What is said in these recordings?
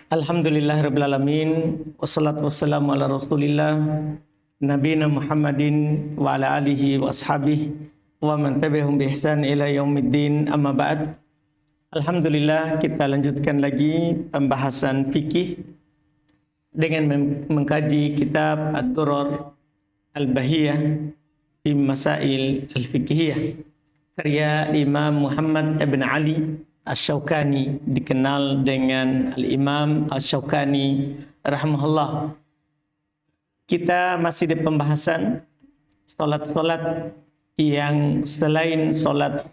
Alhamdulillahirabbil alamin wassalatu wassalamu ala Rasulillah nabiyina Muhammadin wa ala alihi wa ashabihi wa man tabi'ahum bi ihsan ila yaumiddin amma ba'd. Alhamdulillah kita lanjutkan lagi pembahasan fikih dengan mengkaji kitab Ad-Durar Al-Bahiyah fi Masail Al-Fiqhiyah karya Imam Muhammad ibn Ali Asy-Syaukani, dikenal dengan Al-Imam Asy-Syaukani rahimahullah. Kita masih di pembahasan solat-solat yang selain solat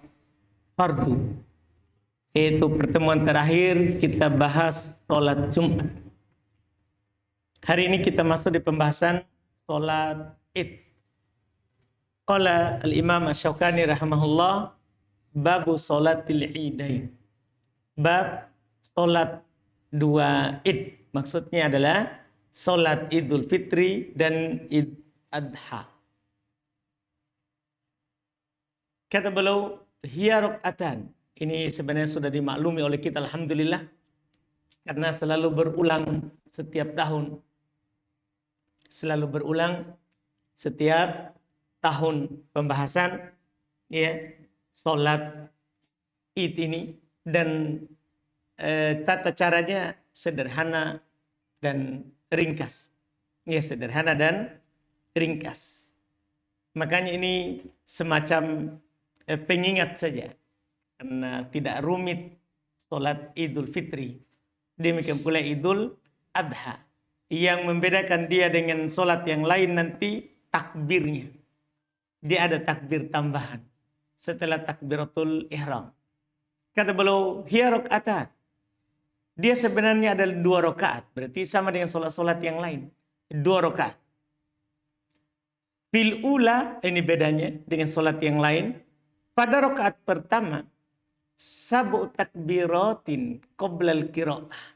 fardu. Itu pertemuan terakhir kita bahas solat Jumat. Hari ini kita masuk di pembahasan solat Id. Qala Al-Imam Asy-Syaukani rahimahullah, babu solatil idain. Bab solat dua id, maksudnya adalah solat Idul Fitri dan Id Adha. Kata beliau, hiya rakaatan. Ini sebenarnya sudah dimaklumi oleh kita, alhamdulillah, karena selalu berulang setiap tahun. Selalu berulang setiap tahun pembahasan ya solat Id ini. Dan tata caranya sederhana dan ringkas. Ya, sederhana dan ringkas. Makanya ini semacam pengingat saja. Karena tidak rumit solat Idul Fitri. Demikian pula Idul Adha. Yang membedakan dia dengan solat yang lain nanti takbirnya. Dia ada takbir tambahan setelah takbiratul ihram. Kata beliau, hiya rakaatan. Dia sebenarnya adalah 2 rakaat. Berarti sama dengan solat-solat yang lain. 2 rakaat. Fil ula, ini bedanya dengan solat yang lain. Pada rakaat pertama, sab'u takbiratin qoblal qiraah.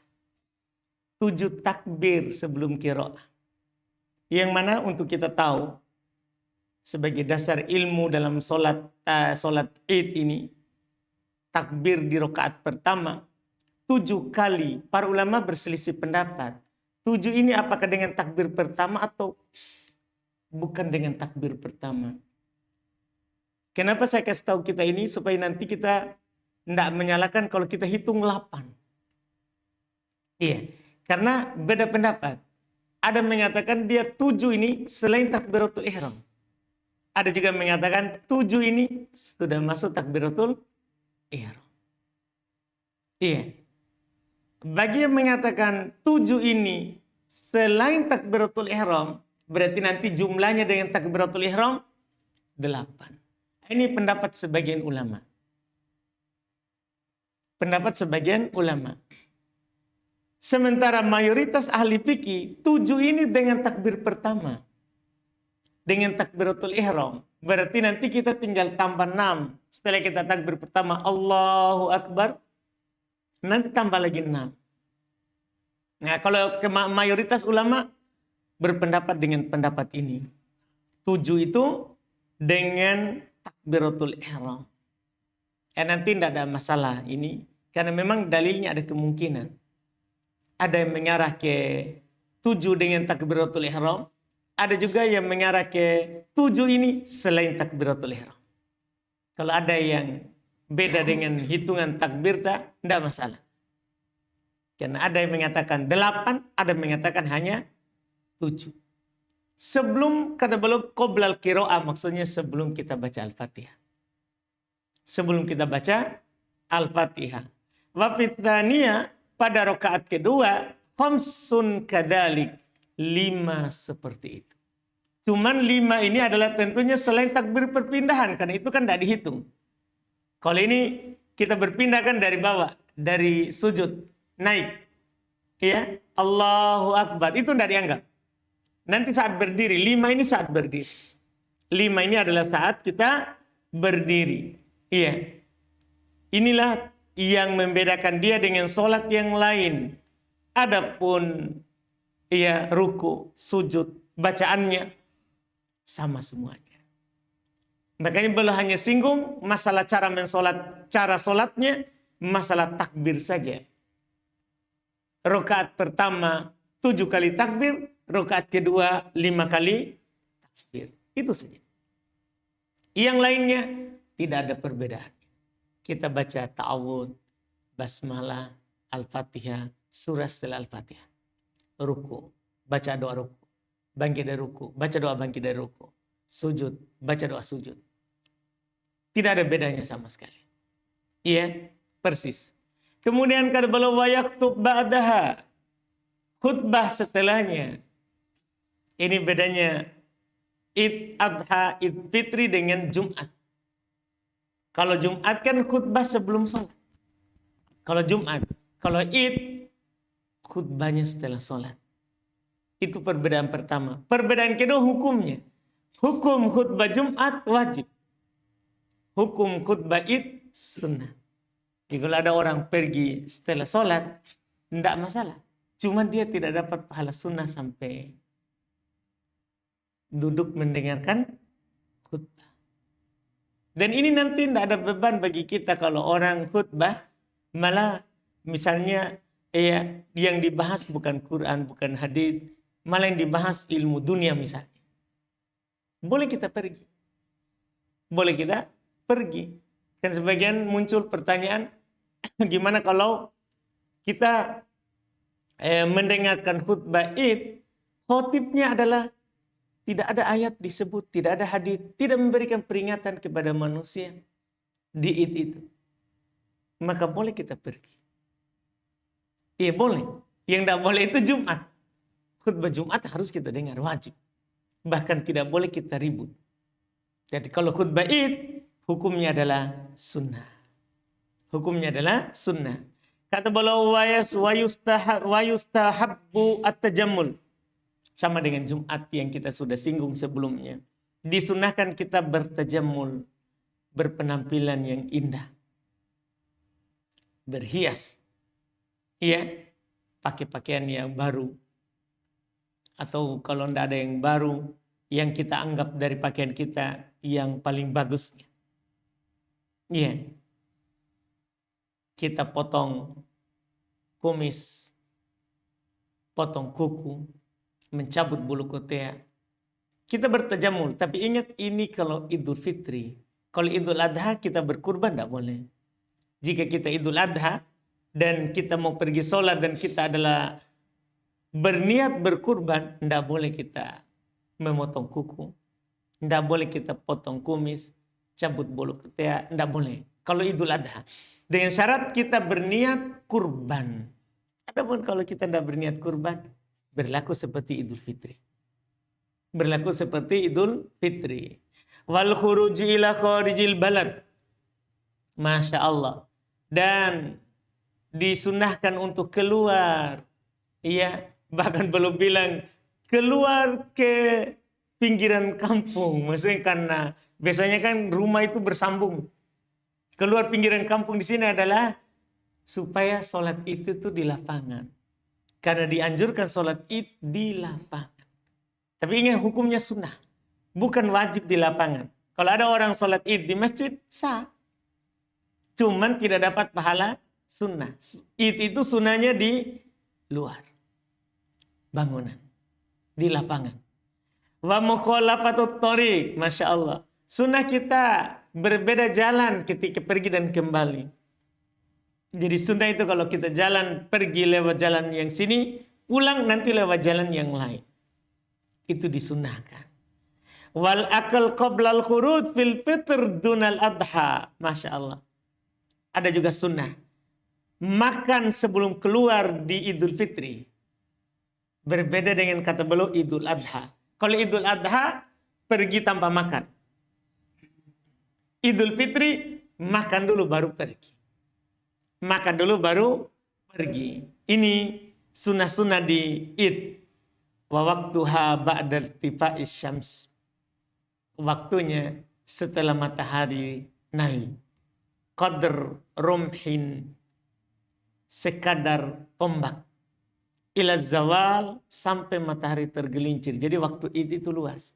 7 takbir sebelum qiraah. Yang mana untuk kita tahu, sebagai dasar ilmu dalam solat Id ini, takbir di rakaat pertama 7 kali. Para ulama berselisih pendapat. 7 ini apakah dengan takbir pertama atau bukan dengan takbir pertama. Kenapa saya kasih tahu kita ini? Supaya nanti kita tidak menyalahkan kalau kita hitung 8. Iya, karena beda pendapat. Ada mengatakan dia 7 ini selain takbiratul ihram. Ada juga mengatakan 7 ini sudah masuk takbiratul ihram. Iya. Bagi yang mengatakan 7 ini selain takbiratul ihram, berarti nanti jumlahnya dengan takbiratul ihram 8. Ini pendapat sebagian ulama. Pendapat sebagian ulama. Sementara mayoritas ahli fikih 7 ini dengan takbir pertama. Dengan takbiratul ihram. Berarti nanti kita tinggal tambah 6. Setelah kita takbir pertama, Allahu Akbar. Nanti tambah lagi 6. Nah, kalau mayoritas ulama berpendapat dengan pendapat ini. 7 itu dengan takbiratul ihram. Nanti tidak ada masalah ini. Karena memang dalilnya ada kemungkinan. Ada yang mengarah ke 7 dengan takbiratul ihram. Ada juga yang mengarah ke 7 ini selain takbiratul ihram. Kalau ada yang beda dengan hitungan takbir tidak masalah. Karena ada yang mengatakan 8, ada yang mengatakan hanya 7. Sebelum kata beliau qoblal qiraah, maksudnya sebelum kita baca Al-Fatihah. Sebelum kita baca Al-Fatihah. Wa fitsaniyah, pada rakaat kedua, khamsun kadalik. 5 seperti itu. Cuman 5 ini adalah tentunya selain takbir perpindahan. Karena itu kan tidak dihitung. Kalau ini kita berpindah kan dari bawah. Dari sujud. Naik. Ya. Allahu Akbar. Itu tidak dianggap. Nanti saat berdiri. 5 ini saat berdiri. 5 ini adalah saat kita berdiri. Iya. Inilah yang membedakan dia dengan solat yang lain. Adapun ruku, sujud, bacaannya sama semuanya. Makanya beliau hanya singgung masalah cara mensolat, cara solatnya, masalah takbir saja. Rakaat pertama 7 kali takbir, rakaat kedua 5 kali takbir. Itu saja. Yang lainnya tidak ada perbedaan. Kita baca ta'awud, basmalah, al-fatihah, surah setelah al-fatihah. Ruku, baca doa ruku. Bangkit dari ruku, baca doa bangkit dari ruku. Sujud, baca doa sujud. Tidak ada bedanya sama sekali. Iya, persis. Kemudian kata beliau wa yaktub ba'daha. Khutbah setelahnya. Ini bedanya Id Adha, Id Fitri dengan Jumat. Kalau Jumat kan khutbah sebelum sholat. Kalau Jumat, kalau Id khutbahnya setelah sholat. Itu perbedaan pertama. Perbedaan kedua hukumnya. Hukum khutbah Jumat wajib. Hukum khutbah Id sunnah. Jadi kalau ada orang pergi setelah sholat, tidak masalah. Cuma dia tidak dapat pahala sunnah sampai duduk mendengarkan khutbah. Dan ini nanti tidak ada beban bagi kita kalau orang khutbah, malah misalnya yang dibahas bukan Quran, bukan hadis, malah yang dibahas ilmu dunia misalnya. Boleh kita pergi. Boleh kita pergi. Dan sebagian muncul pertanyaan, gimana kalau kita mendengarkan khutbah Id, khotibnya adalah tidak ada ayat disebut, tidak ada hadis, tidak memberikan peringatan kepada manusia di Id itu. Maka boleh kita pergi. Iya boleh. Yang tidak boleh itu Jumat. Khutbah Jumat harus kita dengar, wajib. Bahkan tidak boleh kita ribut. Jadi kalau khutbah Id, hukumnya adalah sunnah. Hukumnya adalah sunnah. Kata beliau wa yustahabbu at-tajammul. Sama dengan Jumat yang kita sudah singgung sebelumnya. Disunahkan kita bertajammul, berpenampilan yang indah. Berhias. Iya, pakai pakaian yang baru. Atau kalau tidak ada yang baru, yang kita anggap dari pakaian kita yang paling bagus. Iya. Kita potong kumis, potong kuku, mencabut bulu kotea. Kita bertajamul, tapi ingat ini kalau Idul Fitri. Kalau Idul Adha kita berkurban tidak boleh. Jika kita Idul Adha dan kita mau pergi sholat dan kita adalah berniat berkurban, tidak boleh kita memotong kuku, tidak boleh kita potong kumis, cabut bulu kotea, tidak boleh. Kalau Idul Adha. Dengan syarat kita berniat kurban. Adapun kalau kita tidak berniat kurban, berlaku seperti Idul Fitri. Berlaku seperti Idul Fitri. Wal khuruji ila kharijil balad. Masya Allah. Dan disunahkan untuk keluar. Iya, bahkan belum bilang keluar ke pinggiran kampung. Maksudnya karena biasanya kan rumah itu bersambung. Keluar pinggiran kampung di sini adalah supaya sholat itu tuh di lapangan. Karena dianjurkan sholat id di lapangan. Tapi ingat hukumnya sunnah. Bukan wajib di lapangan. Kalau ada orang sholat id di masjid, sah. Cuman tidak dapat pahala sunnah. Id itu sunnahnya di luar. Bangunan. Di lapangan. Wa mukhalafatut thoriq. Masya Allah. Sunnah kita berbeda jalan ketika pergi dan kembali. Jadi sunnah itu kalau kita jalan, pergi lewat jalan yang sini, pulang nanti lewat jalan yang lain. Itu disunnahkan. Wal akal qoblal khuruj fil fitr dunal adha. Masya Allah. Ada juga sunnah. Makan sebelum keluar di Idul Fitri. Berbeda dengan kata beliau Idul Adha. Kalau Idul Adha, pergi tanpa makan. Idul Fitri, makan dulu baru pergi. Makan dulu baru pergi. Ini sunnah-sunnah di Id. Wa waktuha ba'da irtifa'is syams. Waktunya setelah matahari naik. Qadr rumhin. Sekadar tombak. Ila zawal sampai matahari tergelincir. Jadi waktu Id itu luas.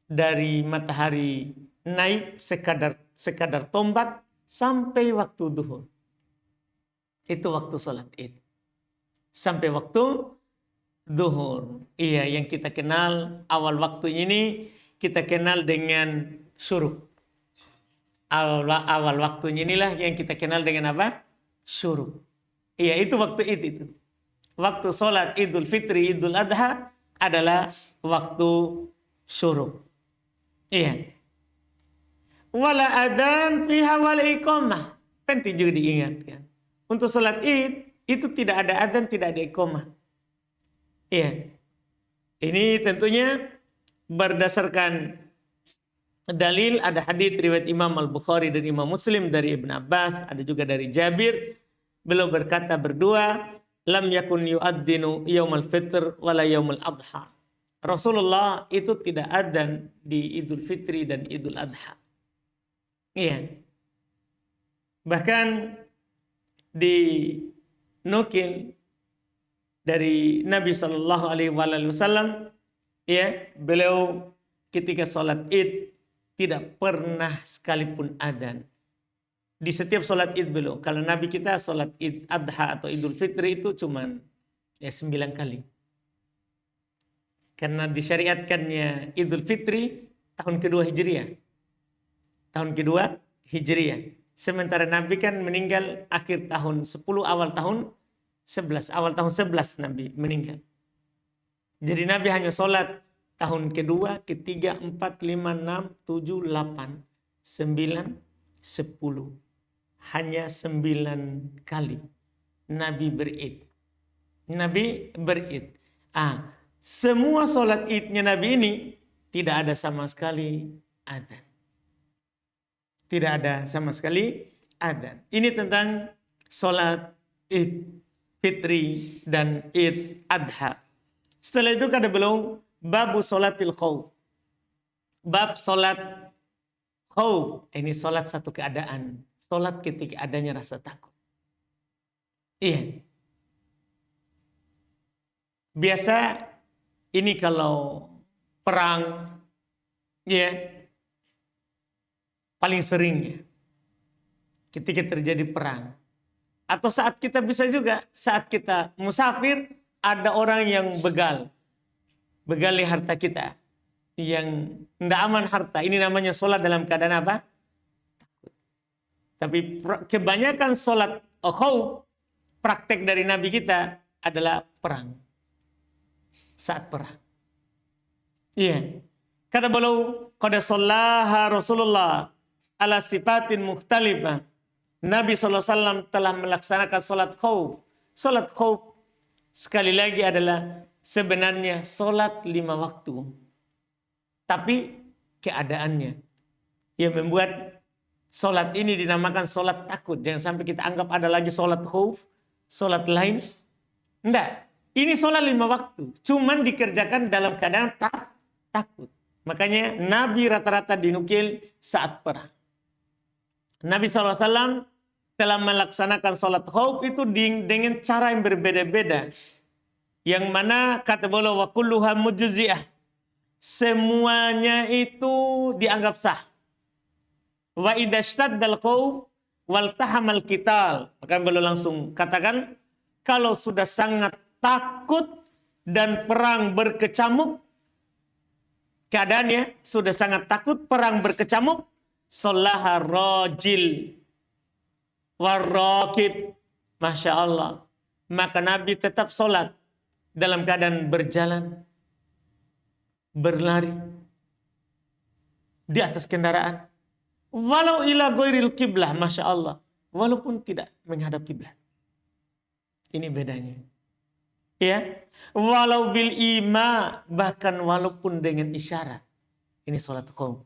Dari matahari naik sekadar tombak sampai waktu duhur. Itu waktu sholat Id. sampai waktu zuhur. Iya, yang kita kenal awal waktu ini kita kenal dengan syuruk. Awal waktunya inilah yang kita kenal dengan apa? Syuruk. Iya, itu waktu itu. Waktu sholat Idul Fitri, Idul Adha adalah waktu syuruk. Iya. Wala adzan fiha wala iqamah. Penting juga diingatkan. Untuk sholat Id itu tidak ada adzan, tidak ada iqamah. Iya. Ini tentunya berdasarkan dalil, ada hadis riwayat Imam Al-Bukhari dan Imam Muslim dari Ibn Abbas, ada juga dari Jabir. Beliau berkata berdua, lam yakun yu'adzinu yaumal fitr wala yaumul adha. Rasulullah itu tidak adzan di Idul Fitri dan Idul Adha. Iya. Bahkan dinukil dari Nabi Shallallahu Alaihi Wasallam, ya, beliau ketika sholat Id tidak pernah sekalipun adzan. Di setiap sholat Id beliau, kalau Nabi kita sholat Id Adha atau Idul Fitri itu cuman 9 kali. Karena disyariatkannya Idul Fitri tahun kedua Hijriah. Tahun kedua Hijriah. Sementara Nabi kan meninggal akhir tahun 10, awal tahun 11. Awal tahun 11 Nabi meninggal. Jadi Nabi hanya sholat tahun kedua, ketiga, 4, 5, 6, 7, 8, 9, 10. Hanya 9 kali Nabi berid. Nabi berid. Semua sholat idnya Nabi ini tidak ada sama sekali adzan. Tidak ada sama sekali adzan. Ini tentang sholat Id Fitri dan Id Adha. Setelah itu kata beliau, babu sholatil khauf. Bab sholat khauf. Ini sholat satu keadaan. Sholat ketika adanya rasa takut. Iya. Biasa ini kalau perang, ya, paling seringnya ketika terjadi perang. Atau saat kita bisa juga, saat kita musafir, ada orang yang begali harta kita. Yang tidak aman harta. Ini namanya sholat dalam keadaan apa? Takut. Tapi kebanyakan sholat khauf, praktek dari Nabi kita adalah perang. Saat perang. Iya. Kata beliau, qad shallaha Rasulullah ala sifatin mukhtalifah. Nabi SAW telah melaksanakan sholat khauf. Sholat khauf sekali lagi adalah sebenarnya sholat 5 waktu. Tapi keadaannya yang membuat sholat ini dinamakan sholat takut. Jangan sampai kita anggap ada lagi sholat khauf, sholat lain. Enggak. Ini sholat 5 waktu. Cuman dikerjakan dalam keadaan takut. Makanya Nabi rata-rata dinukil saat perang. Nabi SAW telah melaksanakan sholat khauf itu dengan cara yang berbeda-beda. Yang mana kata beliau wa kulluha mujzi'ah. Semuanya itu dianggap sah. Wa idza shtaddal khauf wal tahamal qital. Maka beliau langsung katakan, kalau sudah sangat takut dan perang berkecamuk, keadaannya sudah sangat takut, perang berkecamuk, shallaha rajil warraqib. Masya Allah. Maka Nabi tetap sholat dalam keadaan berjalan, berlari, di atas kendaraan. Walau ila ghairil qiblah. Masya Allah. Walaupun tidak menghadap kiblat. Ini bedanya. Ya, walau bil ima, bahkan walaupun dengan isyarat. Ini sholat khauf.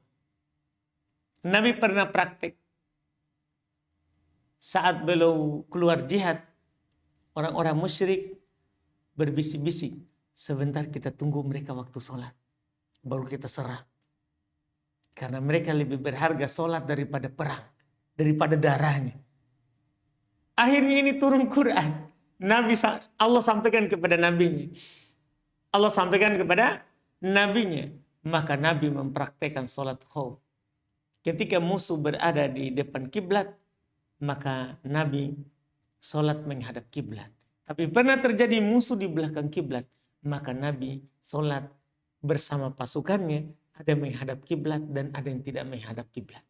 Nabi pernah praktek saat beliau keluar jihad, orang-orang musyrik berbisik-bisik, sebentar kita tunggu mereka waktu sholat, baru kita serah. Karena mereka lebih berharga sholat daripada perang, daripada darahnya. Akhirnya ini turun Quran. Allah sampaikan kepada nabinya. Allah sampaikan kepada nabinya. Maka Nabi mempraktekkan sholat khauf. Ketika musuh berada di depan kiblat, maka Nabi sholat menghadap kiblat. Tapi pernah terjadi musuh di belakang kiblat, maka Nabi sholat bersama pasukannya, ada yang menghadap kiblat dan ada yang tidak menghadap kiblat.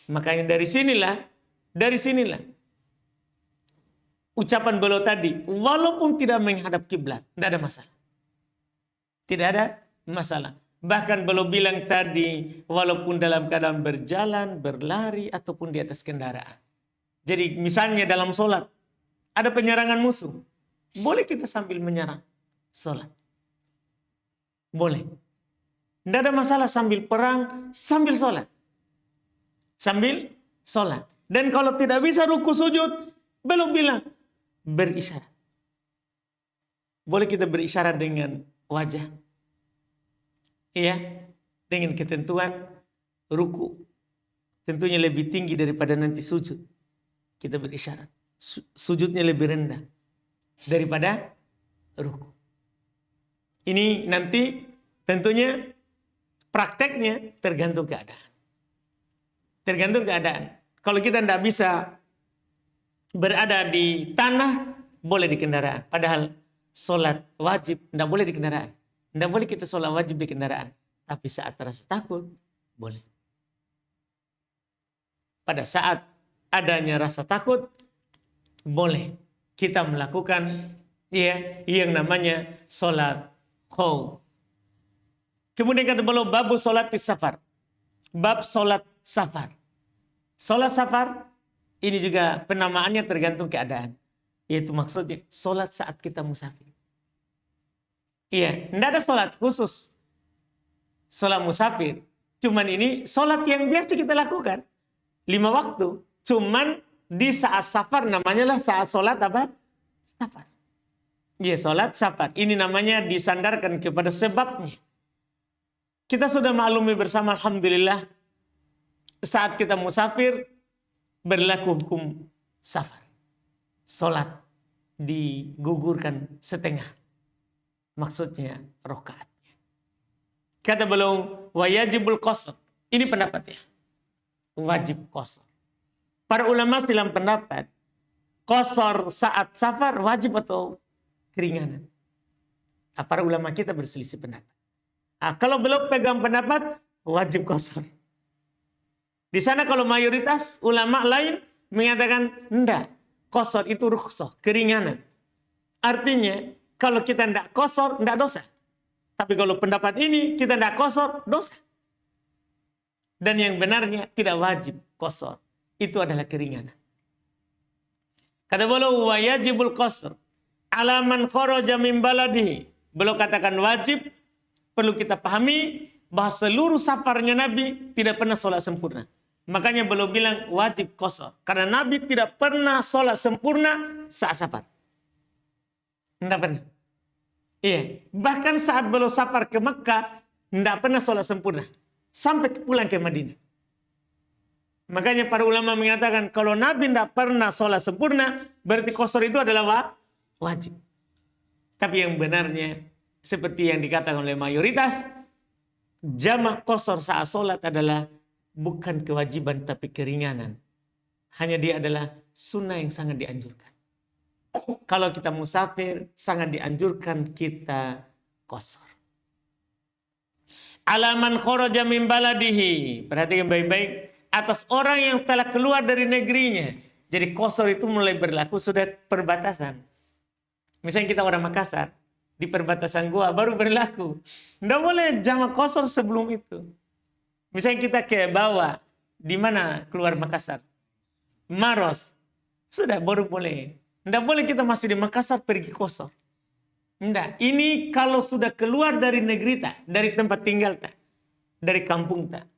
Makanya dari sinilah ucapan beliau tadi, walaupun tidak menghadap kiblat, tidak ada masalah. Tidak ada masalah. Bahkan beliau bilang tadi, walaupun dalam keadaan berjalan, berlari, ataupun di atas kendaraan. Jadi misalnya dalam sholat, ada penyerangan musuh. Boleh kita sambil menyerang sholat. Boleh. Tidak ada masalah sambil perang, sambil sholat. Sambil sholat. Dan kalau tidak bisa ruku sujud, beliau bilang, berisyarat. Boleh kita berisyarat dengan wajah. Iya, dengan ketentuan ruku. Tentunya lebih tinggi daripada nanti sujud. Kita berisyarat. Sujudnya lebih rendah daripada ruku. Ini nanti tentunya prakteknya tergantung keadaan. Tergantung keadaan. Kalau kita tidak bisa berada di tanah, boleh di kendaraan. Padahal sholat wajib tidak boleh di kendaraan. Tidak boleh kita sholat wajib di kendaraan. Tapi saat rasa takut, boleh. Pada saat adanya rasa takut, boleh kita melakukan yang namanya sholat khauf. Kemudian kata beliau, babu sholat di safar. Bab sholat safar. Sholat safar ini juga penamaannya tergantung keadaan. Yaitu maksudnya sholat saat kita musafir. Iya, tidak ada sholat khusus. Sholat musafir. Cuman ini sholat yang biasa kita lakukan. 5 waktu. Cuman di saat safar namanya lah saat sholat apa? Safar. Iya, sholat safar. Ini namanya disandarkan kepada sebabnya. Kita sudah maklumi bersama, alhamdulillah, saat kita musafir berlaku hukum safar. Sholat digugurkan setengah. Maksudnya rokaatnya. Kata beliau, wajibul qasr. Ini pendapatnya. Wajib qasr. Para ulama dalam pendapat, qasr saat safar wajib atau keringanan. Para ulama kita berselisih pendapat. Kalau belum pegang pendapat, wajib qasr. Di sana kalau mayoritas ulama lain mengatakan enggak, qasr itu rukhsah, keringanan. Artinya kalau kita tidak qasr, tidak dosa. Tapi kalau pendapat ini kita tidak qasr, dosa. Dan yang benarnya tidak wajib qasr. Itu adalah keringanan. Kata beliau, wajibul qasr ala man kharaja min baladihi. Beliau katakan wajib, perlu kita pahami bahwa seluruh safarnya Nabi tidak pernah sholat sempurna. Makanya beliau bilang wajib qasr. Karena Nabi tidak pernah sholat sempurna saat safar. Tidak pernah. Iya. Bahkan saat beliau safar ke Mekah, tidak pernah sholat sempurna. Sampai pulang ke Madinah. Makanya para ulama mengatakan kalau Nabi tidak pernah sholat sempurna, berarti qasr itu adalah wajib. Tapi yang benarnya, seperti yang dikatakan oleh mayoritas, jamak qasr saat sholat adalah bukan kewajiban tapi keringanan. Hanya dia adalah sunnah yang sangat dianjurkan. Kalau kita musafir, sangat dianjurkan kita qasr. Alaman kharaja min baladihi. Perhatikan baik-baik. Atas orang yang telah keluar dari negerinya. Jadi qasr itu mulai berlaku sudah perbatasan. Misalnya kita orang Makassar. Di perbatasan Goa baru berlaku. Tidak boleh jamak qasr sebelum itu. Misalnya kita ke bawah. Di mana keluar Makassar? Maros. Sudah baru boleh. Tidak boleh kita masih di Makassar pergi qasr. Tidak. Ini kalau sudah keluar dari negeri tak. Dari tempat tinggal tak. Dari kampung tak.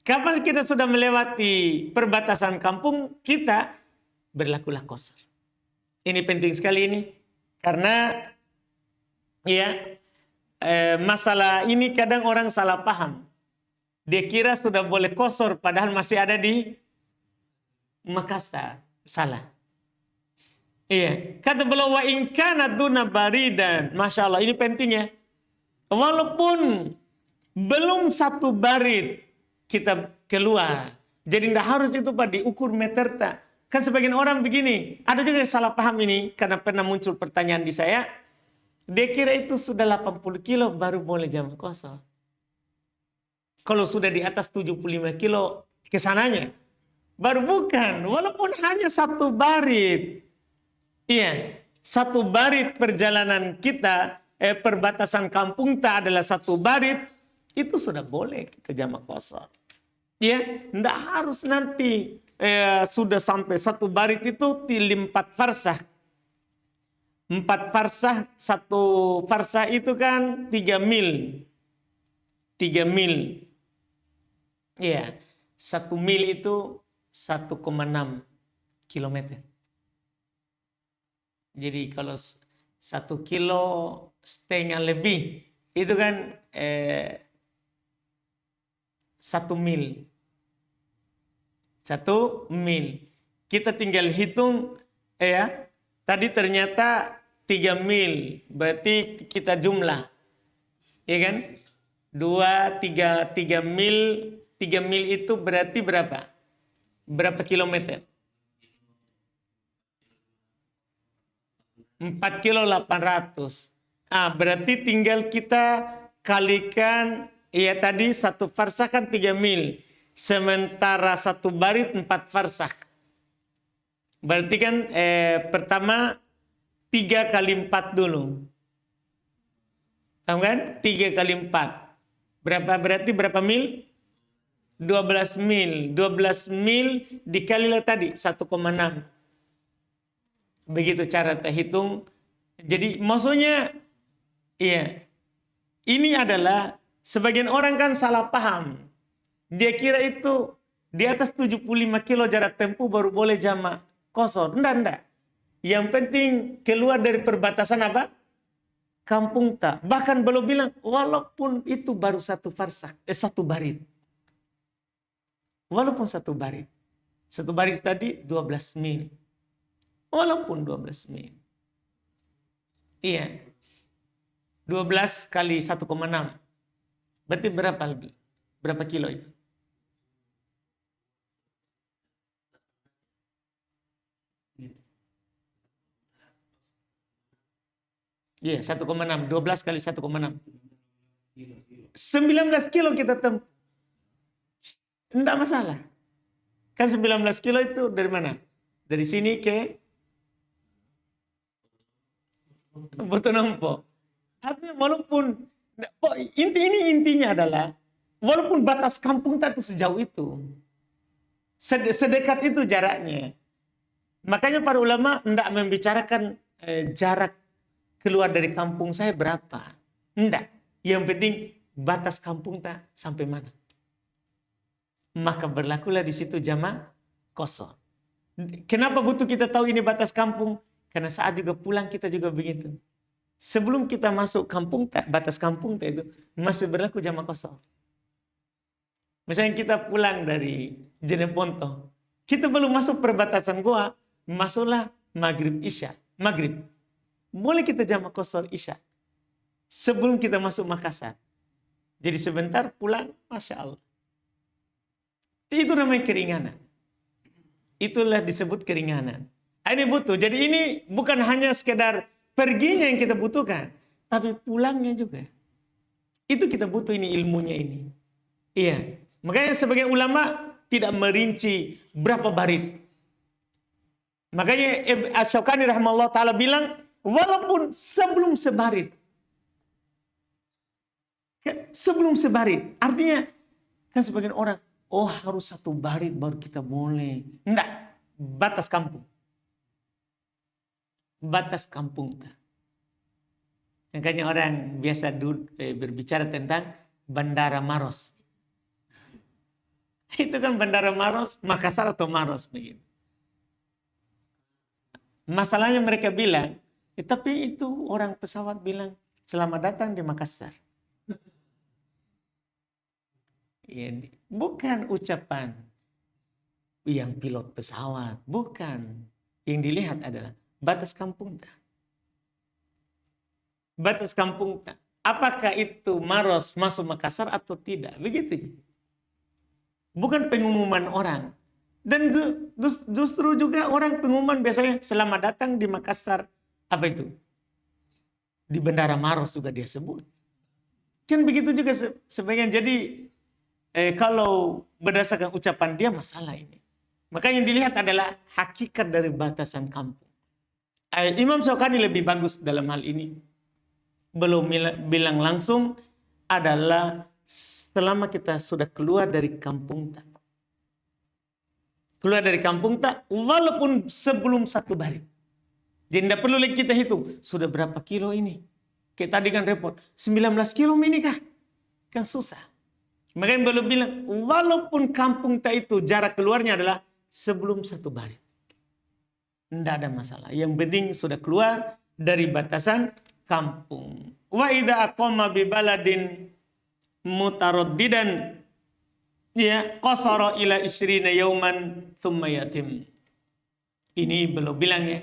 Kapan kita sudah melewati perbatasan kampung kita, berlakulah qasr. Ini penting sekali ini. Karena masalah ini kadang orang salah paham. Dia kira sudah boleh qasr padahal masih ada di Makassar. Salah. Iya. Kata beliau wa in kana duna baridan. Masya Allah ini pentingnya. Walaupun belum satu barid kita keluar. Jadi tidak harus itu Pak diukur meter tak. Kan sebagian orang begini, ada juga yang salah paham ini karena pernah muncul pertanyaan di saya. Dia kira itu sudah 80 kilo baru boleh jamaah qashar. Kalau sudah di atas 75 kilo kesananya, baru bukan. Walaupun hanya satu barit. Iya, satu barit perjalanan kita, perbatasan kampung tak adalah satu barit, itu sudah boleh kita jamaah qashar. Ya, tidak harus nanti sudah sampai satu barit itu 4 farsah. 4 farsah, satu farsah itu kan 3 mil. 3 mil. Iya, 1 mil itu 1,6 kilometer. Jadi kalau 1,5 kilo lebih, itu kan 1 mil. 1 mil. Kita tinggal hitung ya. Tadi ternyata 3 mil. Berarti kita jumlah. Ya kan? 3 mil. 3 mil itu berarti berapa? Berapa kilometer? 4 kilo 800. Berarti tinggal kita kalikan. Ya tadi satu farsah kan 3 mil. Sementara satu barit 4 farsah. Berarti kan pertama 3 kali 4 dulu. Tahu kan? 3 kali 4. Berarti berapa mil? 12 mil. 12 mil dikalilah tadi 1,6. Begitu cara terhitung. Jadi maksudnya iya. Ini adalah sebagian orang kan salah paham. Dia kira itu di atas 75 kilo jarak tempuh baru boleh jamaah qashar. Enggak. Yang penting keluar dari perbatasan apa? Kampung tak. Bahkan belum bilang walaupun itu baru satu farsah, satu barit. Walaupun satu barit. Satu barit tadi 12 mil. Walaupun 12 mil. Iya. 12 kali 1,6. Berarti berapa lebih? Berapa kilo itu? Iya, 1,6. 12 kali 1,6. 19 kilo kita tempuh. Enggak masalah. Kan 19 kilo itu dari mana? Dari sini ke Botonompo. Artinya walaupun intinya adalah walaupun batas kampung itu sejauh itu, sedekat itu jaraknya. Makanya para ulama tidak membicarakan jarak keluar dari kampung saya berapa. Tidak. Yang penting batas kampung tak sampai mana. Maka berlakulah di situ jamaah qashar. Kenapa butuh kita tahu ini batas kampung? Karena saat juga pulang kita juga begitu. Sebelum kita masuk kampung tak, batas kampung tak itu masih berlaku jamaah qashar. Misalnya kita pulang dari Jeneponto, kita belum masuk perbatasan Goa, masuklah maghrib isya, maghrib. Boleh kita jamaah qashar isya sebelum kita masuk Makassar. Jadi sebentar pulang, masya Allah. Itu namanya keringanan. Itulah disebut keringanan. Ini butuh. Jadi ini bukan hanya sekedar perginya yang kita butuhkan, tapi pulangnya juga. Itu kita butuh ini ilmunya ini. Iya. Makanya sebagian ulama tidak merinci berapa barit. Makanya Asy-Syaukani rahimahullah ta'ala bilang, walaupun sebelum sebarit. Sebelum sebarit. Artinya, kan sebagian orang, oh harus satu barit baru kita boleh. Enggak. Batas kampung. Batas kampung. Makanya orang biasa berbicara tentang Bandara Maros. Itu kan Bandara Maros, Makassar atau Maros begitu. Masalahnya mereka bilang, tapi itu orang pesawat bilang, selamat datang di Makassar. Ya, bukan ucapan yang pilot pesawat, bukan. Yang dilihat adalah batas kampung tak. Batas kampung tak. Apakah itu Maros masuk Makassar atau tidak? Begitu. Bukan pengumuman orang. Dan justru juga orang pengumuman biasanya selamat datang di Makassar. Apa itu? Di Bandara Maros juga dia sebut. Kan begitu juga sebagian. Jadi kalau berdasarkan ucapan dia masalah ini. Maka yang dilihat adalah hakikat dari batasan kampung. Imam Syaukani lebih bagus dalam hal ini. Belum bilang langsung adalah selama kita sudah keluar dari kampung tak. Keluar dari kampung tak, walaupun sebelum 1 barit. Jadi tidak perlu lagi kita hitung, sudah berapa kilo ini. Kayak tadi kan repot, 19 kilo ini kah? Kan susah. Makanya belum bilang, walaupun kampung tak itu jarak keluarnya adalah sebelum 1 barit. Tidak ada masalah. Yang penting sudah keluar dari batasan kampung. Wa idza aqama bi baladin mutaraddidan ya qasara ila isrina yauman thumma yatim. Ini belum bilang ya.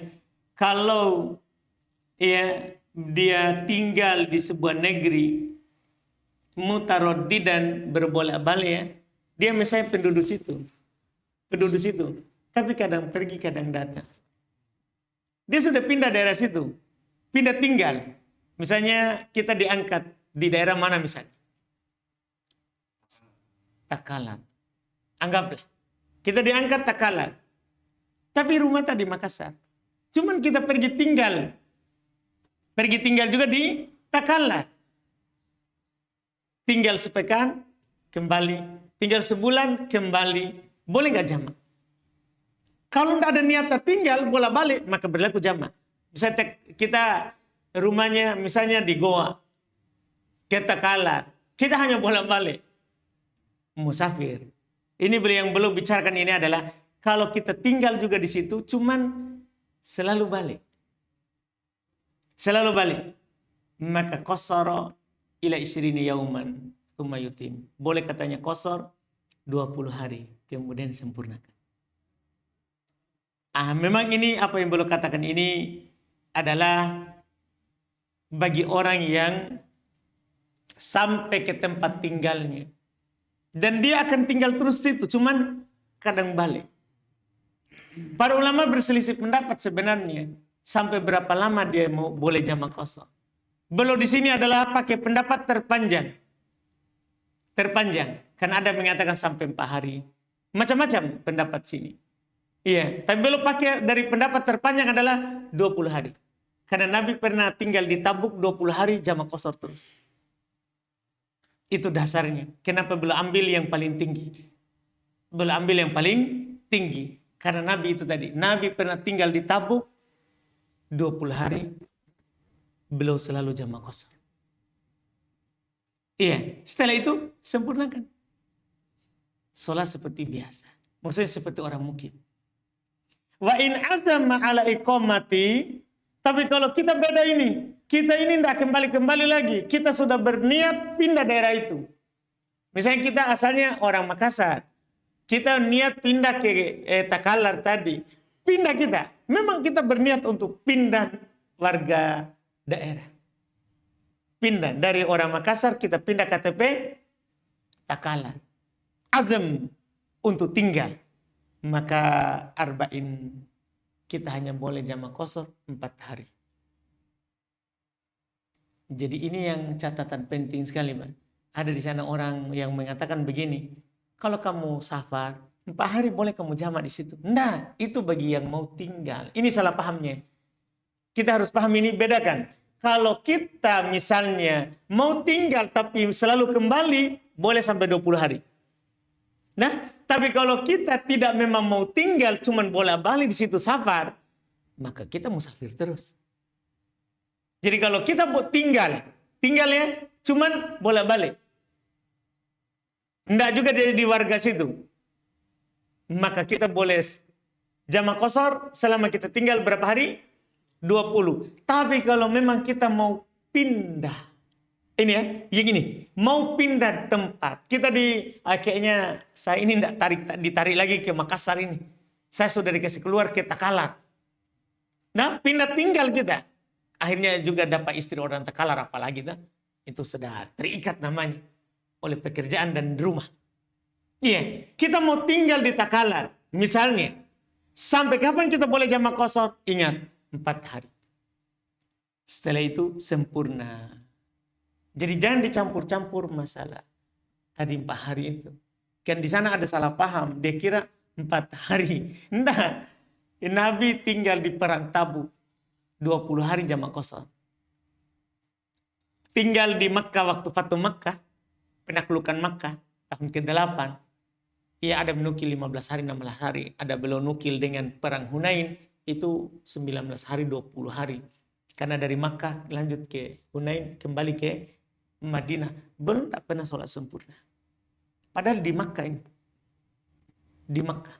Kalau ya dia tinggal di sebuah negeri mutaraddidan berbolak-balik ya. Dia misalnya penduduk situ. Tapi kadang pergi, kadang datang. Dia sudah pindah daerah situ. Pindah tinggal. Misalnya kita diangkat di daerah mana misalnya? Takalar. Anggaplah. Kita diangkat Takalar. Tapi rumah tadi Makassar. Cuman kita pergi tinggal. Pergi tinggal juga di Takalar. Tinggal sepekan, kembali. Tinggal sebulan, kembali. Boleh nggak jamak? Kalau tidak ada niat tinggal, bola balik, maka berlaku jamak. Misalnya kita rumahnya misalnya di Goa, kita kalah, kita hanya bola balik. Musafir. Ini beliau yang belum bicarakan ini adalah kalau kita tinggal juga di situ, cuman selalu balik. Selalu balik. Maka qasara ila isrini yauman tsumma yutim. Boleh katanya qasar 20 hari, kemudian sempurnakan. Memang ini apa yang beliau katakan ini adalah bagi orang yang sampai ke tempat tinggalnya. Dan dia akan tinggal terus itu, cuman kadang balik. Para ulama berselisih pendapat sebenarnya sampai berapa lama dia mau boleh jamak qasar. Beliau di sini adalah pakai pendapat terpanjang. Terpanjang. Karena ada mengatakan sampai 4 hari. Macam-macam pendapat sini. Iya, tapi belum pakai dari pendapat terpanjang adalah 20 hari. Karena Nabi pernah tinggal di Tabuk 20 hari jamak qasar terus. Itu dasarnya. Kenapa belum ambil yang paling tinggi? Belum ambil yang paling tinggi. Karena Nabi itu tadi. Nabi pernah tinggal di Tabuk 20 hari. Beliau selalu jamak qasar. Iya, setelah itu sempurnakan. Sholat seperti biasa. Maksudnya seperti orang mukim. Wa in azama ala iqamati, tapi kalau kita beda ini, kita ini tidak kembali lagi, kita sudah berniat pindah daerah itu. Misalnya kita asalnya orang Makassar, kita niat pindah ke Takalar tadi, pindah kita. Memang kita berniat untuk pindah warga daerah. Pindah dari orang Makassar kita pindah KTP Takalar. Azam untuk tinggal. Maka arba'in kita hanya boleh jamak qasar 4 hari. Jadi ini yang catatan penting sekali, Bang. Ada di sana orang yang mengatakan begini, kalau kamu safar 4 hari boleh kamu jamak di situ. Nah, itu bagi yang mau tinggal. Ini salah pahamnya. Kita harus paham ini, bedakan. Kalau kita misalnya mau tinggal tapi selalu kembali, boleh sampai 20 hari. Nah, tapi kalau kita tidak memang mau tinggal, cuman bolak-balik di situ safar, maka kita musafir terus. Jadi kalau kita mau tinggal ya, cuman bolak-balik. Enggak juga jadi warga situ. Maka kita boleh jamak qasar selama kita tinggal berapa hari? 20. Tapi kalau memang kita mau pindah, ini ya, yang ini mau pindah tempat. Kita kayaknya saya ini tidak ditarik lagi ke Makassar ini. Saya sudah dikasih keluar ke Takalar. Nah, pindah tinggal kita. Akhirnya juga dapat istri orang Takalar, apalagi itu sudah terikat namanya oleh pekerjaan dan rumah. Iya, kita mau tinggal di Takalar. Misalnya, sampai kapan kita boleh jamak qasar? Ingat, 4 hari. Setelah itu sempurna. Jadi jangan dicampur-campur masalah tadi 4 hari itu. Kan di sana ada salah paham. Dia kira 4 hari. Enggak. Nabi tinggal di perang Tabuk 20 hari jamak qasar. Tinggal di Makkah waktu Fatu Makkah, penaklukan Makkah tahun ke-8. Ia ada menukil 15 hari, 16 hari. Ada beliau nukil dengan perang Hunain itu 19 hari, 20 hari. Karena dari Makkah lanjut ke Hunain, kembali ke Madinah. Belum tak pernah sholat sempurna. Padahal di Makkah ini. Di Makkah.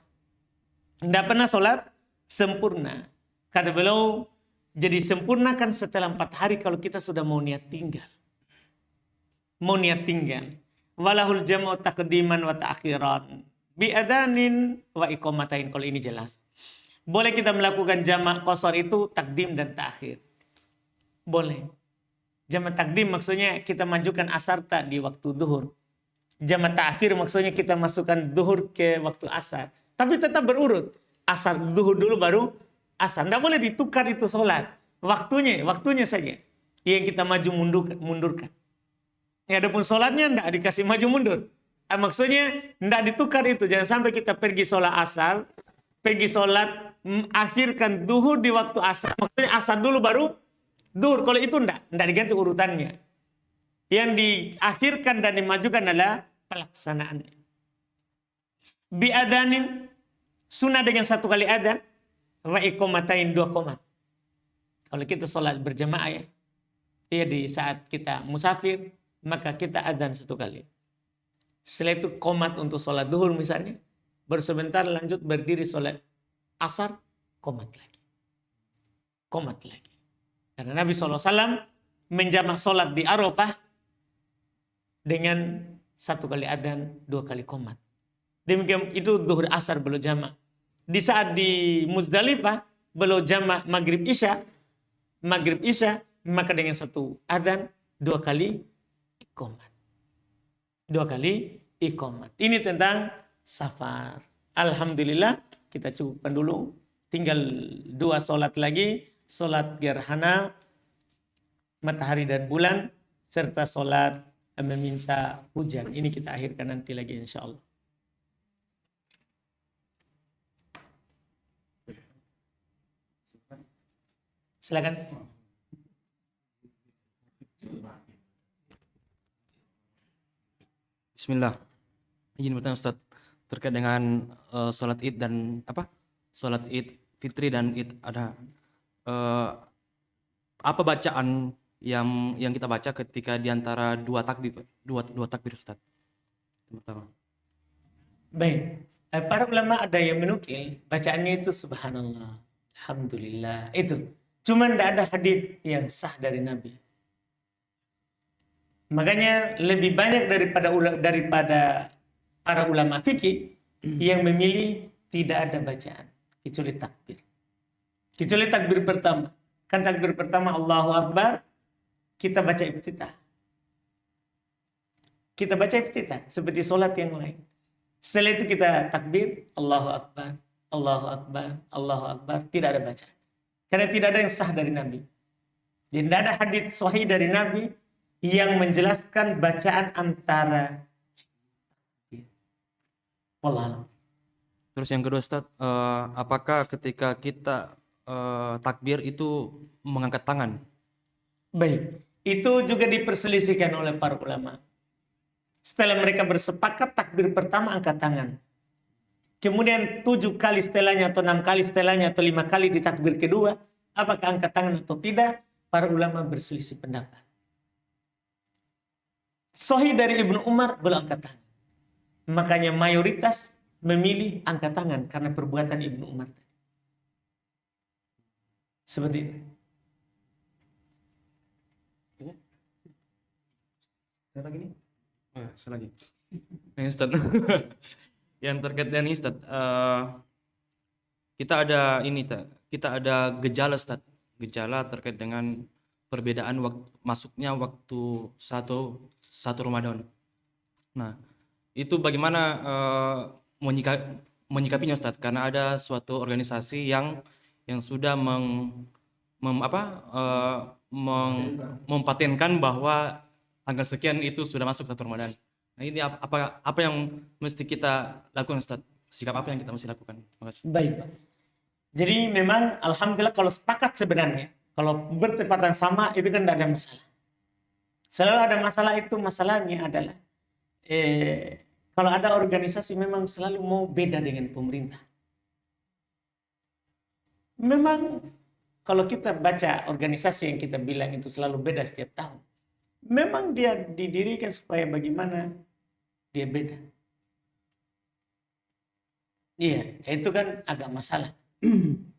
Tidak pernah sholat sempurna. Kata beliau, jadi sempurnakan setelah 4 hari kalau kita sudah mau niat tinggal. Mau niat tinggal. Walahul jam'u taqdiman wa ta'khiran. Bi'adhanin wa iqamatain. Kalau ini jelas. Boleh kita melakukan jamak qasar itu takdim dan ta'khir. Boleh. Jamak takdim maksudnya kita majukan asar tak di waktu duhur. Jamak ta'khir maksudnya kita masukkan duhur ke waktu asar. Tapi tetap berurut. Asar duhur dulu baru asar. Tidak boleh ditukar itu sholat. Waktunya saja. Yang kita maju mundurkan. Ya, adapun sholatnya tidak dikasih maju mundur. Maksudnya tidak ditukar itu. Jangan sampai kita pergi sholat asar. Pergi sholat akhirkan duhur di waktu asar. Maksudnya asar dulu baru duhur. Kalau itu tidak diganti urutannya. Yang diakhirkan dan dimajukan adalah pelaksanaannya. Bi'adhanin. Sunnah dengan 1 kali adzan. Wa iqamatain 2 qomat. Kalau kita sholat berjamaah ya. Iya di saat kita musafir. Maka kita adzan 1 kali. Setelah itu qomat untuk sholat duhur misalnya. Baru sebentar lanjut berdiri sholat asar. Qomat lagi. Qomat lagi. Karena Nabi SAW menjamak sholat di Arafah. Dengan 1 kali adzan 2 kali qomat. Demikian itu duhur asar belum jamak. Di saat di Muzdalifah belum jamak maghrib isya, maka dengan 1 adzan 2 kali iqamat. 2 kali iqamat. Ini tentang safar. Alhamdulillah kita cukupkan dulu. Tinggal 2 sholat lagi, sholat gerhana matahari dan bulan serta sholat meminta hujan. Ini kita akhirkan nanti lagi insyaallah. Silakan. Bismillah. Izin bertanya Ustaz terkait dengan sholat Id dan sholat Id Fitri dan Id Adha. Apa bacaan yang kita baca ketika diantara dua takbir Ustaz? Pertama. Baik. Para ulama ada yang menukil bacaannya itu subhanallah, alhamdulillah. Itu. Cuman tidak ada hadits yang sah dari Nabi. Makanya lebih banyak daripada para ulama fikih yang memilih tidak ada bacaan kecuali takbir. Kecuali takbir pertama. Kan takbir pertama Allahu Akbar, kita baca iftitah. Kita baca iftitah seperti sholat yang lain. Setelah itu kita takbir Allahu Akbar, Allahu Akbar, Allahu Akbar, tidak ada bacaan. Karena tidak ada yang sah dari Nabi. Jadi tidak ada hadits sahih dari Nabi yang menjelaskan bacaan antara. Wallah. Terus yang kedua Ustaz, apakah ketika kita takbir itu mengangkat tangan? Baik, itu juga diperselisihkan oleh para ulama. Setelah mereka bersepakat takbir pertama angkat tangan. Kemudian 7 kali setelahnya atau 6 kali setelahnya atau 5 kali di takbir kedua, apakah angkat tangan atau tidak? Para ulama berselisih pendapat. Sahih dari Ibnu Umar belum angkat tangan. Makanya mayoritas memilih angkat tangan karena perbuatan Ibnu Umar. Seperti itu. Selagi. Ini Ustaz. Yang terkait dengan ini Ustaz, kita ada gejala Ustaz, gejala terkait dengan perbedaan masuknya waktu satu Ramadan. Nah, itu bagaimana menyikapinya Ustadz? Karena ada suatu organisasi yang sudah mempatenkan bahwa tanggal sekian itu sudah masuk satu Ramadan. Nah ini apa yang mesti kita lakukan Ustadz? Sikap apa yang kita mesti lakukan? Terima kasih. Baik, Pak. Jadi memang alhamdulillah kalau sepakat sebenarnya, kalau bertepatan sama itu kan tidak ada masalah. Selalu ada masalah, itu masalahnya adalah kalau ada organisasi memang selalu mau beda dengan pemerintah. Memang kalau kita baca organisasi yang kita bilang itu selalu beda setiap tahun, memang dia didirikan supaya bagaimana dia beda. Iya, itu kan agak masalah.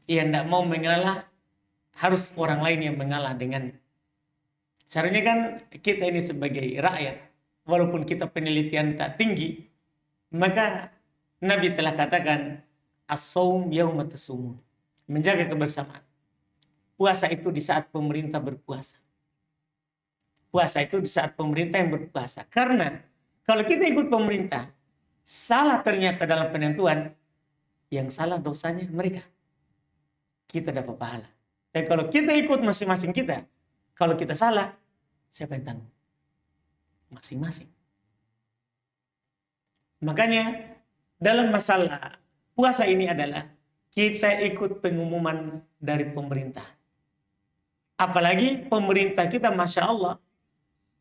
Ia tidak mau mengalah, harus orang lain yang mengalah dengan. Caranya kan kita ini sebagai rakyat, walaupun kita penelitian tak tinggi, maka Nabi telah katakan as-saum yauma tasumun, menjaga kebersamaan. Puasa itu di saat pemerintah berpuasa. Puasa itu di saat pemerintah yang berpuasa. Karena kalau kita ikut pemerintah, salah ternyata dalam penentuan, yang salah dosanya mereka. Kita dapat pahala. Dan kalau kita ikut masing-masing kita, kalau kita salah, siapa yang tanggung? Masing-masing. Makanya dalam masalah puasa ini adalah kita ikut pengumuman dari pemerintah. Apalagi pemerintah kita, Masya Allah,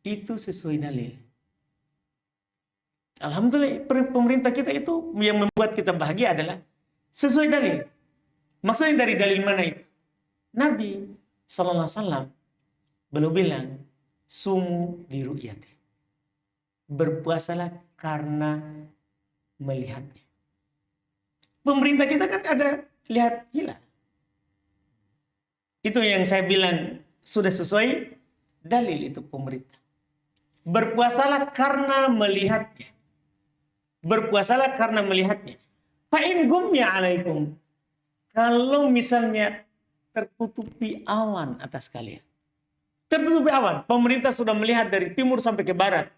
itu sesuai dalil. Alhamdulillah pemerintah kita itu yang membuat kita bahagia adalah sesuai dalil. Maksudnya dari dalil mana itu? Nabi SAW belum bilang, sumu di ru'yati. Berpuasalah karena melihatnya. Pemerintah kita kan ada lihat hilal. Itu yang saya bilang sudah sesuai dalil itu pemerintah. Berpuasalah karena melihatnya. Berpuasalah karena melihatnya. Fa'in gumya alaikum. Kalau misalnya tertutupi awan atas kalian. Tertutupi awan. Pemerintah sudah melihat dari timur sampai ke barat.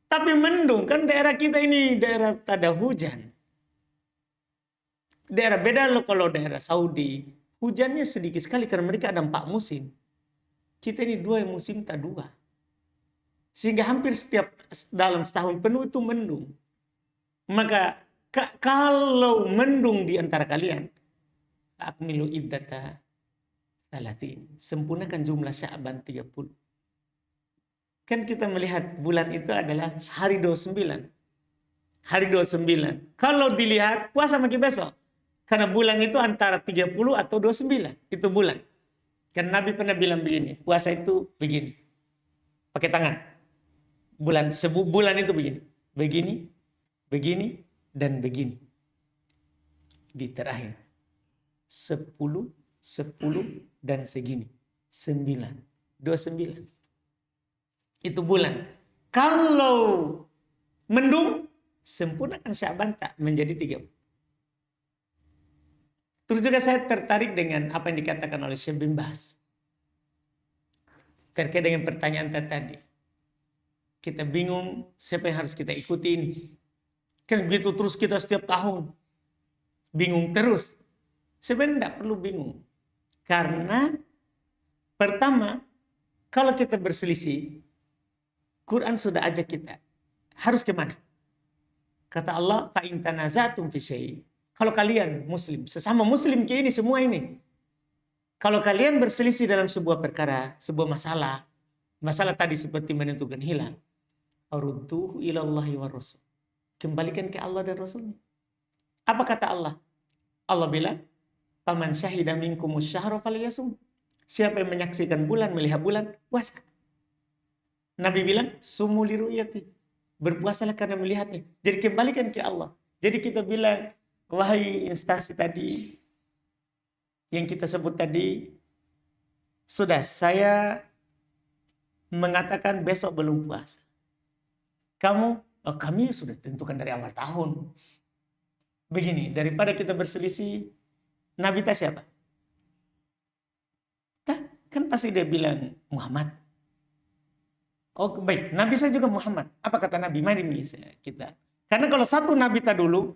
Tapi mendung. Kan daerah kita ini daerah tak ada hujan. Daerah beda loh kalau daerah Saudi. Hujannya sedikit sekali karena mereka ada 4 musim. Kita ini 2 musim tak 2. Sehingga hampir setiap dalam setahun penuh itu mendung. Maka kalau mendung di antara kalian, akmilu iddata 30. Sempurnakan jumlah Sya'ban 30. Kan kita melihat bulan itu adalah hari 29. Hari 29. Kalau dilihat puasa makin besok. Karena bulan itu antara 30 atau 29. Itu bulan. Karena Nabi pernah bilang begini. Puasa itu begini. Pakai tangan. Bulan itu begini. Begini, begini, dan begini. Di terakhir. 10, 10, dan segini. 9. 29. Itu bulan. Kalau mendung, sempurnakan Sya'ban tak menjadi 30. Terus juga saya tertarik dengan apa yang dikatakan oleh Syekh bin Baz. Terkait dengan pertanyaan tadi. Kita bingung siapa yang harus kita ikuti ini. Kan begitu terus kita setiap tahun. Bingung terus. Sebenarnya tidak perlu bingung. Karena pertama, kalau kita berselisih, Quran sudah ajak kita. Harus kemana? Kata Allah, fa in tanazatum fi syai'. Kalau kalian muslim, sesama muslim kayak ini semua ini. Kalau kalian berselisih dalam sebuah perkara, sebuah masalah tadi seperti menentukan hilal, arudduhu ilallahi wa rasul. Kembalikan ke Allah dan Rasulnya. Apa kata Allah? Allah bilang, faman syahida minkumus syahra falyasum. Siapa yang menyaksikan bulan, melihat bulan, puasa. Nabi bilang, sumu li ru'yati. Berpuasalah karena melihatnya. Jadi kembalikan ke Allah. Jadi kita bilang, wahai instansi tadi yang kita sebut tadi, sudah saya mengatakan besok belum puasa. Kami sudah tentukan dari awal tahun. Begini, daripada kita berselisih, Nabi tak siapa? Kan pasti dia bilang Muhammad. Oh baik, Nabi saya juga Muhammad. Apa kata Nabi? Mari kita. Karena kalau satu Nabi tak dulu,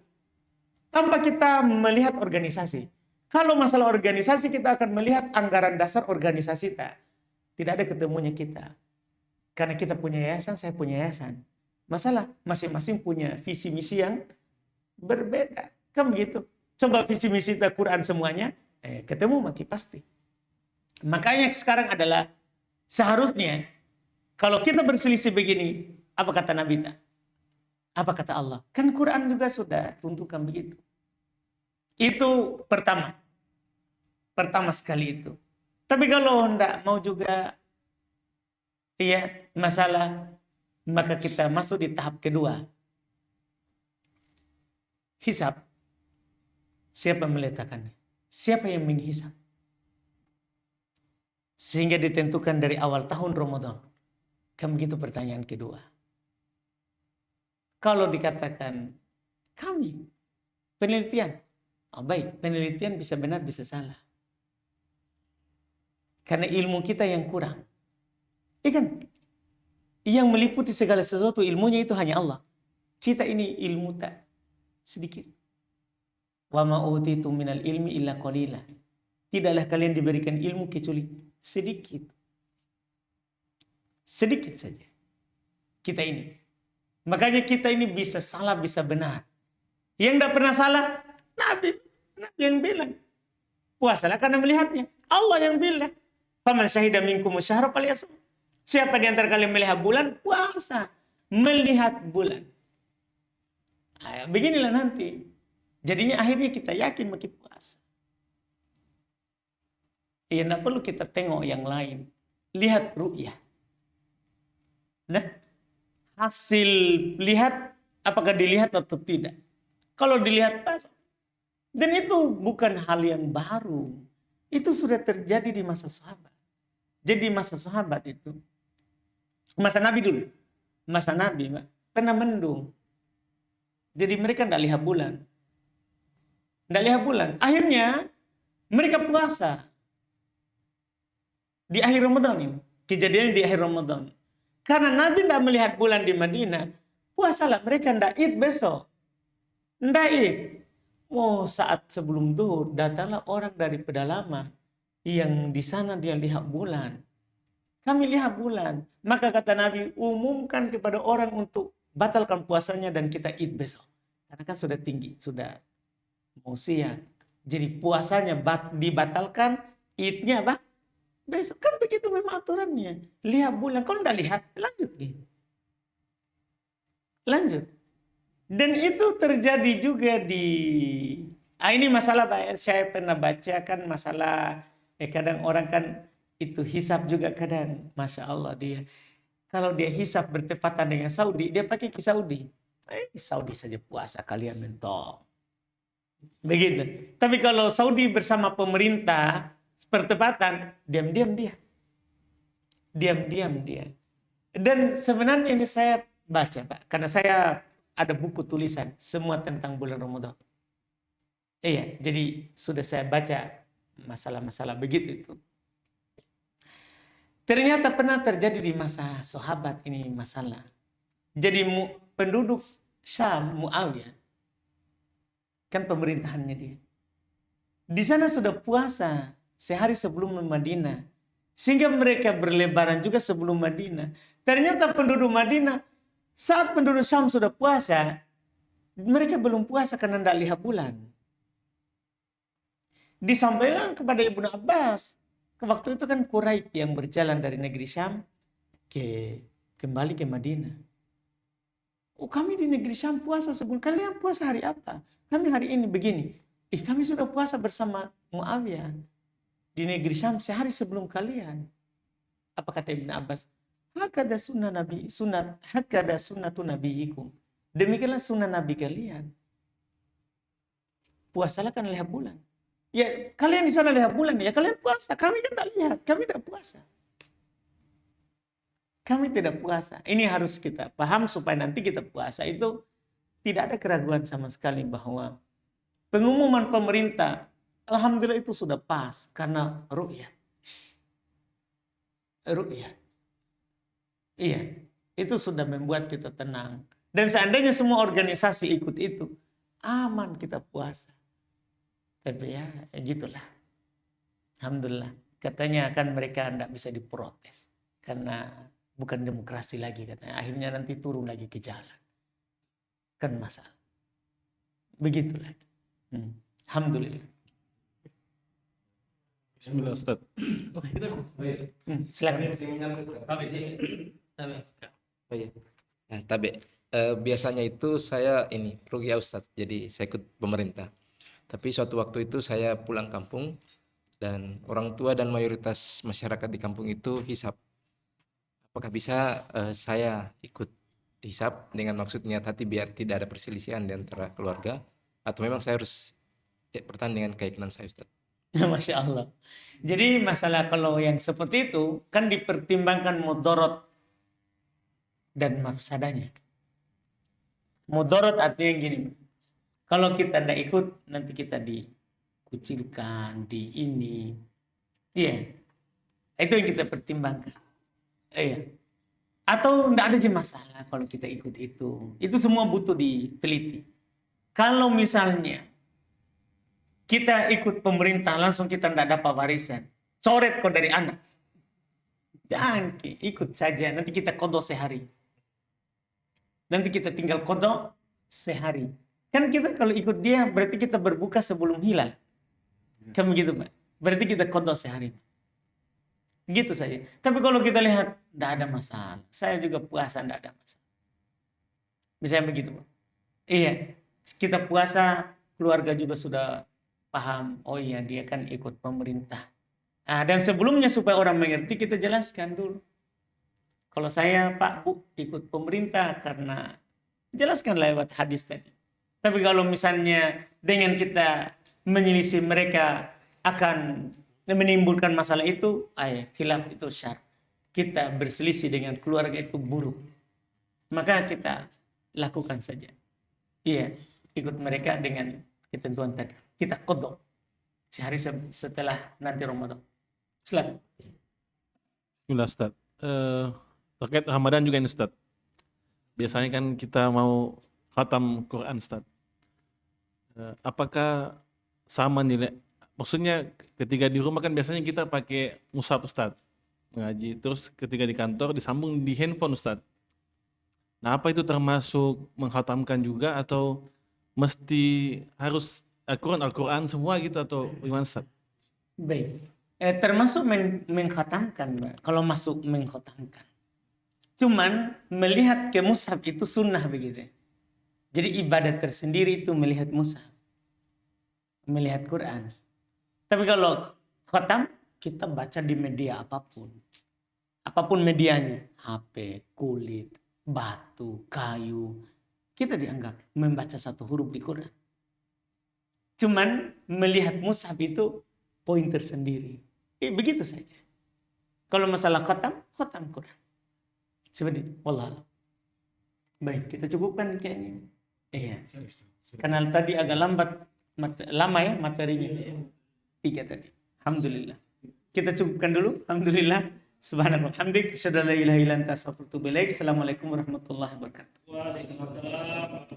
tanpa kita melihat organisasi. Kalau masalah organisasi kita akan melihat anggaran dasar organisasi kita. Tidak ada ketemunya kita. Karena kita punya yayasan, saya punya yayasan. Masalah masing-masing punya visi misi yang berbeda. Kan begitu. Coba visi misi kita Quran semuanya, ketemu maki pasti. Makanya sekarang adalah seharusnya kalau kita berselisih begini, apa kata Nabi kita? Apa kata Allah? Kan Quran juga sudah tentukan begitu. Itu pertama. Pertama sekali itu. Tapi kalau enggak mau juga masalah, maka kita masuk di tahap kedua. Hisab. Siapa yang meletakkannya? Siapa yang menghisab? Sehingga ditentukan dari awal tahun Ramadan. Kan begitu pertanyaan kedua. Kalau dikatakan kami penelitian, baik, penelitian bisa benar bisa salah. Karena ilmu kita yang kurang. Ikan yang meliputi segala sesuatu ilmunya itu hanya Allah. Kita ini ilmu tak sedikit. Wa ma utitu minal ilmi illa qalila. Tidaklah kalian diberikan ilmu kecuali sedikit. Sedikit saja. Kita ini. Makanya kita ini bisa salah, bisa benar. Yang tidak pernah salah, Nabi yang bilang. Puasalah karena melihatnya. Allah yang bilang. Faman syahida minkum syahra falyasum. Siapa di antara kalian melihat bulan, puasa. Melihat bulan. Beginilah nanti. Jadinya akhirnya kita yakin makin puasa. Tidak perlu kita tengok yang lain. Lihat ru'yah. Nah, hasil lihat apakah dilihat atau tidak. Kalau dilihat pas. Dan itu bukan hal yang baru. Itu sudah terjadi di masa sahabat. Jadi masa sahabat itu. Masa Nabi dulu. Masa Nabi pernah mendung. Jadi mereka tidak lihat bulan. Tidak lihat bulan. Akhirnya mereka puasa. Di akhir Ramadan ini. Kejadian di akhir Ramadan. Karena Nabi tidak melihat bulan di Madinah. Puasalah. Mereka tidak id besok. Tidak id. Saat sebelum zuhur datanglah orang dari pedalaman. Yang di sana dia lihat bulan. Kami lihat bulan. Maka kata Nabi, umumkan kepada orang untuk batalkan puasanya dan kita id besok. Karena kan sudah tinggi. Sudah mau siang. Jadi puasanya dibatalkan. Idnya apa? Besok. Kan begitu memang aturannya. Lihat bulan. Kalau tidak lihat, lanjut. Lanjut. Dan itu terjadi juga di... ini masalah saya pernah baca kan masalah... kadang orang kan itu hisab juga kadang. Masya Allah dia. Kalau dia hisab bertepatan dengan Saudi, dia pakai ke Saudi. Saudi saja puasa, kalian mentok. Begitu. Tapi kalau Saudi bersama pemerintah bertepatan, diam-diam dia. Diam-diam dia. Dan sebenarnya ini saya baca, Pak. Karena saya ada buku tulisan semua tentang bulan Ramadan. Jadi sudah saya baca masalah-masalah begitu itu. Ternyata pernah terjadi di masa sahabat ini masalah. Jadi penduduk Syam, Muawiyah, kan pemerintahannya dia. Di sana sudah puasa sehari sebelum Madinah. Sehingga mereka berlebaran juga sebelum Madinah. Ternyata penduduk Madinah, saat penduduk Syam sudah puasa, mereka belum puasa karena tidak lihat bulan. Disampaikan kepada Ibnu Abbas. Waktu itu kan Quraisy yang berjalan dari negeri Syam kembali ke Madinah. Kami di negeri Syam puasa sebelum kalian puasa hari apa? Kami hari ini begini. Kami sudah puasa bersama Muawiyah di negeri Syam sehari sebelum kalian. Apa kata Ibnu Abbas? Hakada sunnah Nabi, hakada sunnatu nabiyikum. Demikianlah sunnah Nabi kalian. Puasalah kan lihat bulan. Ya kalian di sana lihat bulan ya kalian puasa. Kami kan tidak lihat, kami tidak puasa. Kami tidak puasa. Ini harus kita paham supaya nanti kita puasa itu tidak ada keraguan sama sekali bahwa pengumuman pemerintah, alhamdulillah itu sudah pas karena ru'yat. Ru'yat. Iya, itu sudah membuat kita tenang. Dan seandainya semua organisasi ikut itu, aman kita puasa. Tapi ya gitulah. Alhamdulillah. Katanya kan mereka tidak bisa diprotes. Karena bukan demokrasi lagi katanya. Akhirnya nanti turun lagi ke jalan. Kan masalah. Begitu lagi. Alhamdulillah. Bismillah Ustaz. Silakan. Oh iya. Nah, tapi biasanya itu saya ini ruqyah Ustaz. Jadi saya ikut pemerintah. Tapi suatu waktu itu saya pulang kampung dan orang tua dan mayoritas masyarakat di kampung itu hisap. Apakah bisa saya ikut hisap dengan maksud niat hati biar tidak ada perselisihan di antara keluarga, atau memang saya harus bertahan dengan keyakinan saya Ustaz? Masya Allah. Jadi masalah kalau yang seperti itu kan dipertimbangkan mudarat dan mafsadanya. Mudarat artinya gini. Kalau kita tidak ikut nanti kita dikucilkan, di ini. Iya. Itu yang kita pertimbangkan. Iya. Atau tidak ada aja masalah kalau kita ikut itu. Itu semua butuh diteliti. Kalau misalnya kita ikut pemerintah langsung kita tidak dapat warisan. Coret kok dari anak. Jangan ikut saja. Nanti kita kodok sehari. Nanti kita tinggal kodok sehari. Kan kita kalau ikut dia berarti kita berbuka sebelum hilal. Kan begitu Pak. Berarti kita kodok sehari. Gitu saja. Tapi kalau kita lihat tidak ada masalah. Saya juga puasa tidak ada masalah. Misalnya begitu Pak. Iya. Kita puasa keluarga juga sudah paham, oh iya dia kan ikut pemerintah. Nah, dan sebelumnya supaya orang mengerti kita jelaskan dulu. Kalau saya Pak Bu ikut pemerintah karena jelaskan lewat hadis tadi. Tapi kalau misalnya dengan kita menyelisih mereka akan menimbulkan masalah itu, khilaf itu syar. Kita berselisih dengan keluarga itu buruk. Maka kita lakukan saja. Iya, ikut mereka dengan ketentuan tadi. Kita qadha sehari setelah nanti Ramadan. Silakan. Bismillah Ustaz. Terkait Ramadan juga ini Ustaz. Biasanya kan kita mau khatam Quran Ustaz. Apakah sama nilai? Maksudnya ketika di rumah kan biasanya kita pakai mushaf Ustaz. Mengaji. Terus ketika di kantor disambung di handphone Ustaz. Nah apa itu termasuk mengkhatamkan juga atau mesti harus Al-Quran semua gitu atau gimana Ustaz? Baik. Termasuk mengkhatamkan, Mbak. Kalau masuk mengkhatamkan. Cuman melihat ke mushaf itu sunnah begitu. Jadi ibadat tersendiri itu melihat mushaf. Melihat Quran. Tapi kalau khatam, kita baca di media apapun. Apapun medianya. HP, kulit, batu, kayu. Kita dianggap membaca satu huruf di Quran. Cuman melihat mushaf itu poin tersendiri. Begitu saja. Kalau masalah khatam Quran. Seperti itu. Wallah. Baik, kita cukupkan kayaknya. Iya. Karena tadi agak lama ya materinya. 3 tadi. Alhamdulillah. Kita cukupkan dulu. Alhamdulillah. Subhanallah. Hamdik. Asyhadu an la ilaha illa anta astaghfiruka wa atubu ilaik. Assalamualaikum warahmatullahi wabarakatuh.